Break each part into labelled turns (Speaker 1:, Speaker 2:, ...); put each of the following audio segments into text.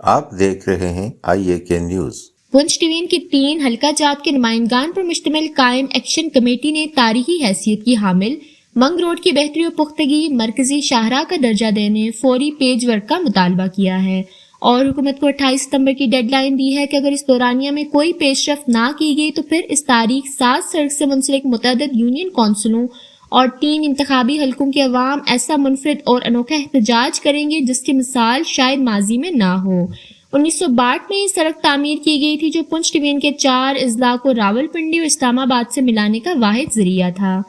Speaker 1: آپ دیکھ رہے ہیں IAK نیوز۔
Speaker 2: پنچ ڈویژن کی 3 حلقہ جات کے نمائندگان پر مشتمل قائم ایکشن کمیٹی نے تاریخی حیثیت کی حامل منگ روڈ کی بہتری و پختگی، مرکزی شاہراہ کا درجہ دینے، فوری پیج ورک کا مطالبہ کیا ہے اور حکومت کو 28 ستمبر کی ڈیڈ لائن دی ہے کہ اگر اس دورانیہ میں کوئی پیش رفت نہ کی گئی تو پھر اس تاریخ 7 سڑک سے منسلک متعدد یونین کونسلوں اور 3 انتخابی حلقوں کے عوام ایسا منفرد اور انوکھا احتجاج کریں گے جس کی مثال شاید ماضی میں نہ ہو۔ 1962 میں یہ سڑک تعمیر کی گئی تھی جو پنچ ڈویژن کے 4 اضلاع کو راولپنڈی اور اسلام آباد سے ملانے کا واحد ذریعہ تھا۔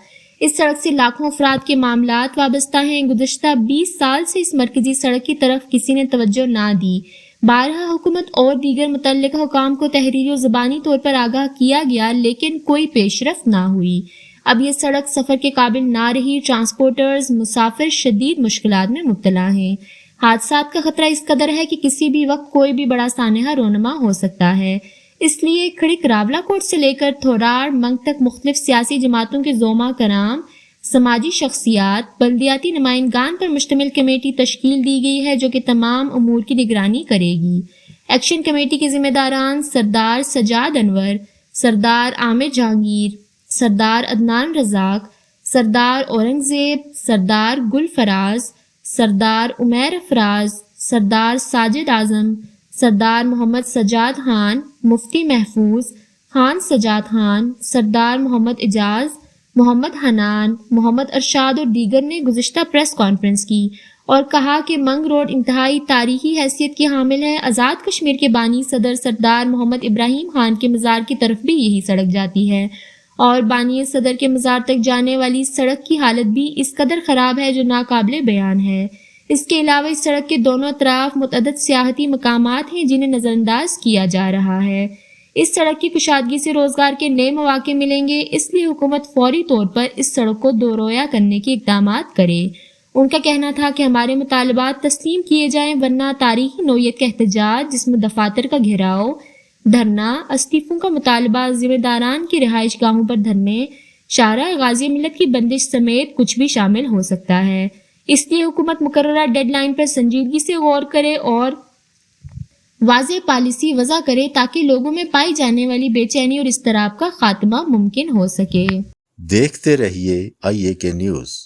Speaker 2: اس سڑک سے لاکھوں افراد کے معاملات وابستہ ہیں۔ گزشتہ 20 سال سے اس مرکزی سڑک کی طرف کسی نے توجہ نہ دی۔ بارہا حکومت اور دیگر متعلقہ حکام کو تحریری و زبانی طور پر آگاہ کیا گیا لیکن کوئی پیش رفت نہ ہوئی۔ اب یہ سڑک سفر کے قابل نہ رہی، ٹرانسپورٹرز مسافر شدید مشکلات میں مبتلا ہیں۔ حادثات کا خطرہ اس قدر ہے کہ کسی بھی وقت کوئی بھی بڑا سانحہ رونما ہو سکتا ہے۔ اس لیے کھڑک راولا کوٹ سے لے کر تھوراڑ منگ تک مختلف سیاسی جماعتوں کے زعما کرام، سماجی شخصیات، بلدیاتی نمائندگان پر مشتمل کمیٹی تشکیل دی گئی ہے جو کہ تمام امور کی نگرانی کرے گی۔ ایکشن کمیٹی کے ذمہ داران سردار سجاد انور، سردار عامر جہانگیر، سردار عدنان رزاق، سردار اورنگزیب، سردار گل فراز، سردار عمیر افراز، سردار ساجد اعظم، سردار محمد سجاد خان، مفتی محفوظ، خان سجاد خان، سردار محمد اعجاز، محمد حنان، محمد ارشاد اور دیگر نے گزشتہ پریس کانفرنس کی اور کہا کہ منگ روڈ انتہائی تاریخی حیثیت کی حامل ہے۔ آزاد کشمیر کے بانی صدر سردار محمد ابراہیم خان کے مزار کی طرف بھی یہی سڑک جاتی ہے اور بانی صدر کے مزار تک جانے والی سڑک کی حالت بھی اس قدر خراب ہے جو ناقابل بیان ہے۔ اس کے علاوہ اس سڑک کے دونوں اطراف متعدد سیاحتی مقامات ہیں جنہیں نظر انداز کیا جا رہا ہے۔ اس سڑک کی کشادگی سے روزگار کے نئے مواقع ملیں گے، اس لیے حکومت فوری طور پر اس سڑک کو دورویا کرنے کے اقدامات کرے۔ ان کا کہنا تھا کہ ہمارے مطالبات تسلیم کیے جائیں ورنہ تاریخی نوعیت کا احتجاج جس میں دفاتر کا گھیراؤ، دھرنا، استعفوں کا مطالبہ، ذمہ داران کی رہائش گاہوں پر دھرنے، شاہراہ غازی ملت کی بندش سمیت کچھ بھی شامل ہو سکتا ہے۔ اس لیے حکومت مقررہ ڈیڈ لائن پر سنجیدگی سے غور کرے اور واضح پالیسی وضع کرے تاکہ لوگوں میں پائی جانے والی بے چینی اور اضطراب کا خاتمہ ممکن ہو سکے۔
Speaker 1: دیکھتے رہیے IAK نیوز۔